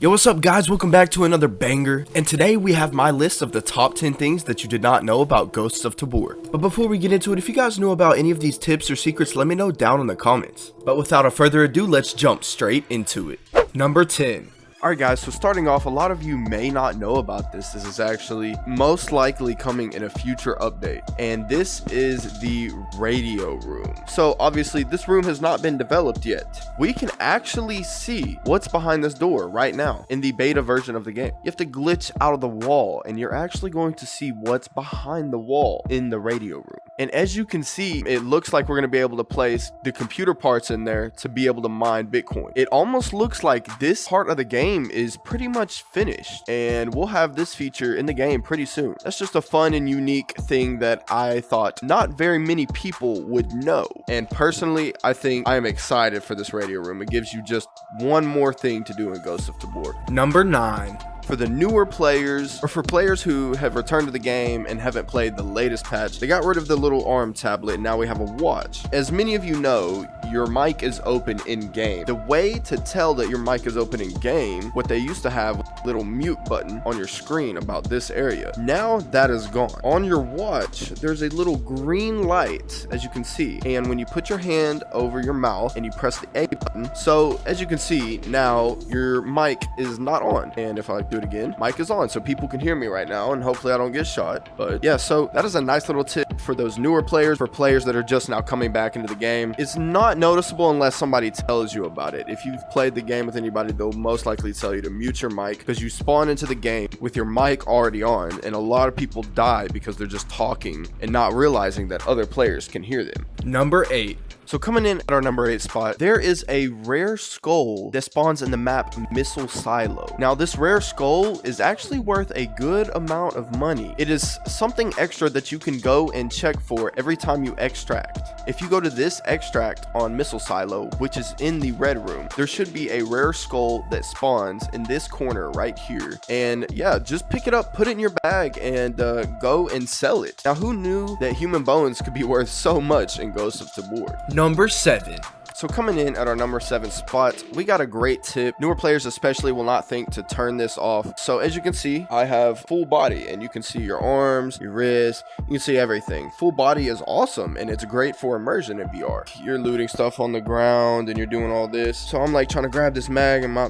Yo, what's up guys? Welcome back to another banger, and today we have my list of the top 10 things that you did not know about Ghosts of Tabor. But before we get into it, if you guys know about any of these tips or secrets, let me know down in the comments. But without a further ado, let's jump straight into it. Number 10. Alright guys, so starting off, a lot of you may not know about this. This is actually most likely coming in a future update, and this is the radio room. So obviously this room has not been developed yet. We can actually see what's behind this door right now in the beta version of the game. You have to glitch out of the wall and you're actually going to see what's behind the wall in the radio room. And as you can see, it looks like we're going to be able to place the computer parts in there to be able to mine Bitcoin. It almost looks like this part of the game is pretty much finished, and we'll have this feature in the game pretty soon. That's just a fun and unique thing that I thought not very many people would know. And personally, I think I am excited for this radio room. It gives you just one more thing to do in Ghosts of Tabor. Number 9. For the newer players, or for players who have returned to the game and haven't played the latest patch, they got rid of the little arm tablet and now we have a watch. As many of you know, your mic is open in game. The way to tell that your mic is open in game, what they used to have, a little mute button on your screen about this area. Now that is gone. On your watch, there's a little green light, as you can see, and when you put your hand over your mouth and you press the A button, so as you can see, now your mic is not on. And if I do it again, mic is on, so people can hear me right now, and hopefully I don't get shot. But yeah, so that is a nice little tip for those newer players, for players that are just now coming back into the game. It's not noticeable unless somebody tells you about it. If you've played the game with anybody, they'll most likely tell you to mute your mic, because you spawn into the game with your mic already on, and a lot of people die because they're just talking and not realizing that other players can hear them. Number 8. So coming in at our number 8 spot, there is a rare skull that spawns in the map Missile Silo. Now this rare skull is actually worth a good amount of money. It is something extra that you can go and check for every time you extract. If you go to this extract on Missile Silo, which is in the red room, there should be a rare skull that spawns in this corner right here. And yeah, just pick it up, put it in your bag, and go and sell it. Now who knew that human bones could be worth so much in Ghosts of Tabor? Number 7. So coming in at our number 7 spot, we got a great tip. Newer players especially will not think to turn this off. So as you can see, I have full body, and you can see your arms, your wrists, you can see everything. Full body is awesome, and it's great for immersion in VR. You're looting stuff on the ground and you're doing all this. So I'm like trying to grab this mag, and my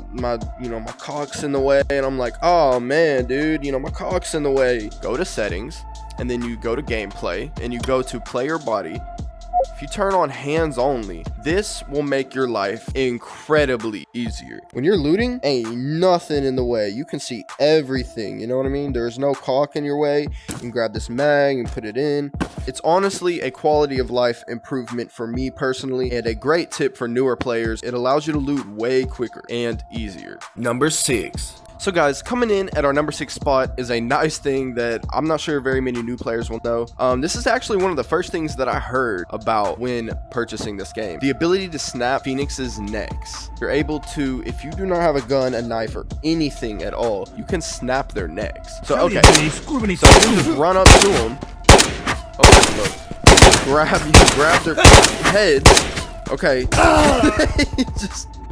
cock's in the way, and I'm like, oh man, dude, my cock's in the way. Go to settings, and then you go to gameplay, and you go to player body. If you turn on hands only, this will make your life incredibly easier. When you're looting, ain't nothing in the way. You can see everything, you know what I mean? There's no caulk in your way. You can grab this mag and put it in. It's honestly a quality of life improvement for me personally, and a great tip for newer players. It allows you to loot way quicker and easier. Number 6. So guys, coming in at our number 6 spot is a nice thing that I'm not sure very many new players will know. This is actually one of the first things that I heard about when purchasing this game. The ability to snap Fenix's necks. You're able to, if you do not have a gun, a knife, or anything at all, you can snap their necks. So okay, so you just run up to them. Oh, look. You grab their heads. Okay.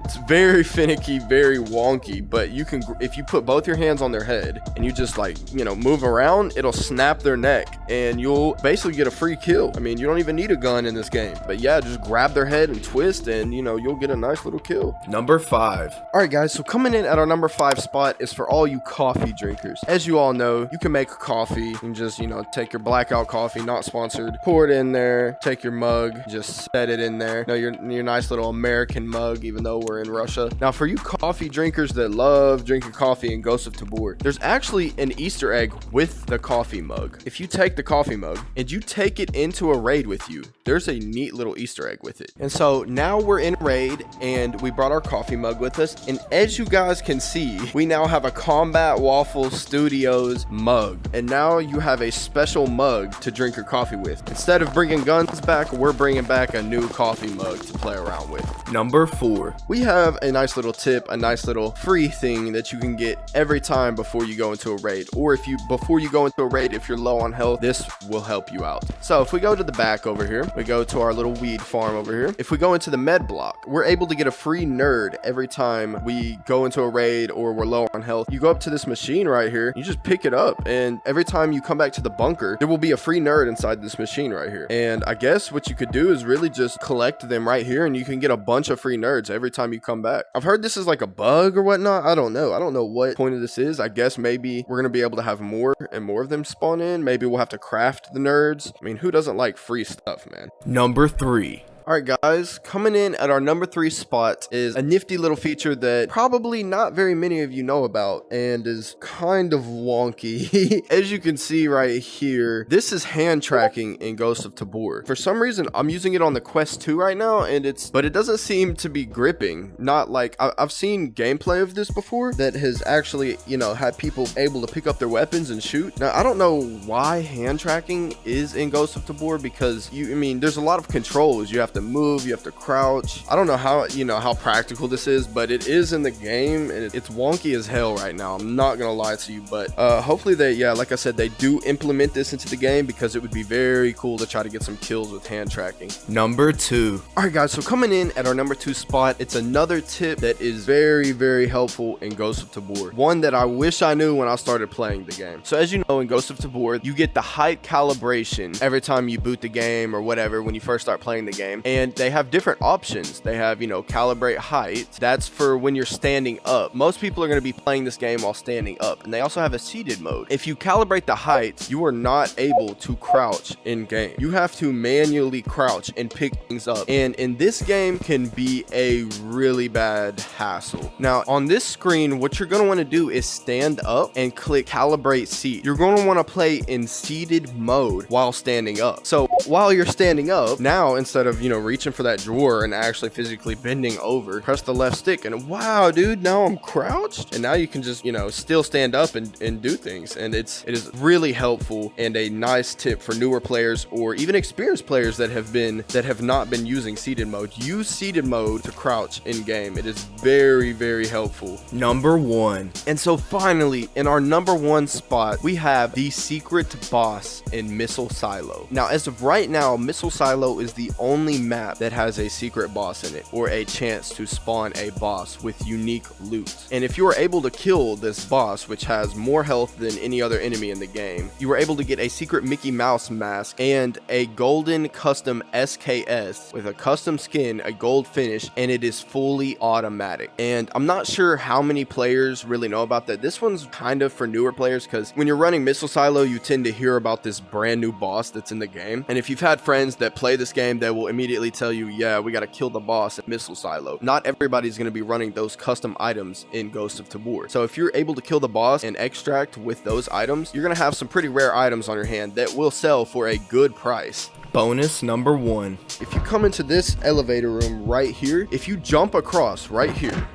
It's very finicky, very wonky, but you can, if you put both your hands on their head and you just move around, it'll snap their neck and you'll basically get a free kill. I mean, you don't even need a gun in this game, but yeah, just grab their head and twist and you'll get a nice little kill. Number 5. All right guys, so coming in at our number 5 spot is for all you coffee drinkers. As you all know, you can make coffee and just, take your blackout coffee, not sponsored, pour it in there, take your mug, just set it in there. Your nice little American mug, even though we're in Russia. Now for you coffee drinkers that love drinking coffee in Ghosts of Tabor, there's actually an Easter egg with the coffee mug. If you take the coffee mug and you take it into a raid with you, there's a neat little Easter egg with it. And so now we're in raid and we brought our coffee mug with us, and as you guys can see, we now have a Combat Waffle Studios mug, and now you have a special mug to drink your coffee with. Instead of bringing guns back, we're bringing back a new coffee mug to play around with. Number 4. We have a nice little tip, a nice little free thing that you can get every time before you go into a raid, or before you go into a raid, if you're low on health, this will help you out. So if we go to the back over here, we go to our little weed farm over here. If we go into the med block, we're able to get a free nerd every time we go into a raid or we're low on health. You go up to this machine right here, you just pick it up, and every time you come back to the bunker, there will be a free nerd inside this machine right here. And I guess what you could do is really just collect them right here, and you can get a bunch of free nerds every time you come back. I've heard this is like a bug or whatnot. I don't know what point of this is. I guess maybe we're gonna be able to have more and more of them spawn in. Maybe we'll have to craft the nerds. I mean, who doesn't like free stuff, man? Number 3. Alright guys, coming in at our number 3 spot is a nifty little feature that probably not very many of you know about and is kind of wonky. As you can see right here, this is hand tracking in Ghost of Tabor. For some reason, I'm using it on the Quest 2 right now, but it doesn't seem to be gripping. Not like, I've seen gameplay of this before that has actually, had people able to pick up their weapons and shoot. Now, I don't know why hand tracking is in Ghost of Tabor, because there's a lot of controls. You have to move, you have to crouch. I don't know how practical this is, but it is in the game, and it's wonky as hell right now. I'm not gonna lie to you, but hopefully like I said, they do implement this into the game, because it would be very cool to try to get some kills with hand tracking. Number 2. All right guys, so coming in at our number 2 spot, it's another tip that is very, very helpful in Ghost of Tabor. One that I wish I knew when I started playing the game. So as you know, in Ghost of Tabor, you get the height calibration every time you boot the game or whatever when you first start playing the game. And they have different options. They have, calibrate height. That's for when you're standing up. Most people are going to be playing this game while standing up. And they also have a seated mode. If you calibrate the height, you are not able to crouch in game. You have to manually crouch and pick things up. And in this game can be a really bad hassle. Now, on this screen, what you're going to want to do is stand up and click calibrate seat. You're going to want to play in seated mode while standing up. So while you're standing up, now instead of, reaching for that drawer and actually physically bending over, press the left stick, and wow, dude, now I'm crouched, and now you can just still stand up and do things. And it is really helpful and a nice tip for newer players or even experienced players that have not been using seated mode. Use seated mode to crouch in game. It is very, very helpful. Number 1. And so finally, in our number 1 spot, we have the secret boss in Missile Silo. Now, as of right now, Missile Silo is the only map that has a secret boss in it, or a chance to spawn a boss with unique loot. And if you are able to kill this boss, which has more health than any other enemy in the game, you are able to get a secret Mickey Mouse mask and a golden custom SKS with a custom skin, a gold finish, and it is fully automatic. And I'm not sure how many players really know about that. This one's kind of for newer players, because when you're running Missile Silo, you tend to hear about this brand new boss that's in the game. And if you've had friends that play this game, they will immediately tell you, yeah, we got to kill the boss at Missile Silo. Not everybody's going to be running those custom items in Ghost of Tabor. So if you're able to kill the boss and extract with those items, you're going to have some pretty rare items on your hand that will sell for a good price. Bonus number 1. If you come into this elevator room right here, if you jump across right here,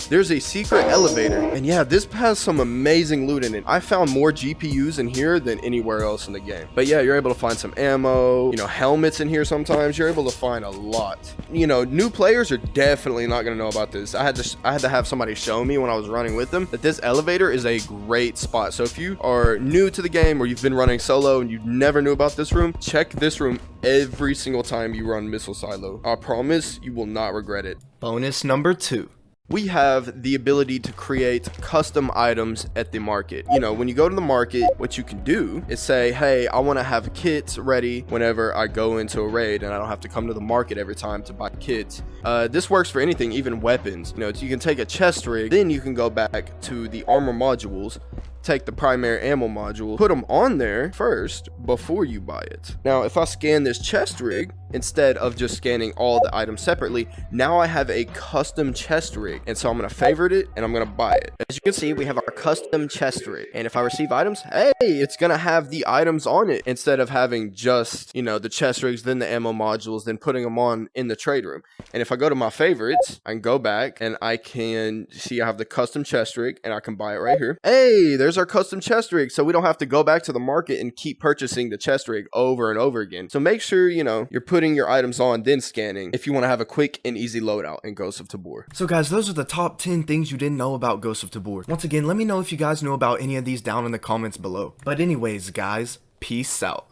there's a secret elevator, and yeah, this has some amazing loot in it. I found more GPUs in here than anywhere else in the game. But yeah, you're able to find some ammo, helmets in here sometimes. You're able to find a lot. New players are definitely not going to know about this. I had to have somebody show me when I was running with them that this elevator is a great spot. So if you are new to the game or you've been running solo and you never knew about this room, check this room every single time you run Missile Silo. I promise you will not regret it. Bonus number 2. We have the ability to create custom items at the market. When you go to the market, what you can do is say, hey, I want to have kits ready whenever I go into a raid, and I don't have to come to the market every time to buy kits. This works for anything, even weapons. You can take a chest rig, then you can go back to the armor modules, take the primary ammo module, put them on there first before you buy it. Now, if I scan this chest rig, instead of just scanning all the items separately, now I have a custom chest rig. And so I'm going to favorite it and I'm going to buy it. As you can see, we have our custom chest rig. And if I receive items, hey, it's going to have the items on it instead of having just, the chest rigs, then the ammo modules, then putting them on in the trade room. And if I go to my favorites, I can go back and I can see I have the custom chest rig and I can buy it right here. Hey, there's there's our custom chest rig, so we don't have to go back to the market and keep purchasing the chest rig over and over again. So make sure, you know, you're putting your items on, then scanning if you want to have a quick and easy loadout in Ghost of Tabor. So guys, those are the top 10 things you didn't know about Ghost of Tabor. Once again, let me know if you guys know about any of these down in the comments below. But anyways, guys, peace out.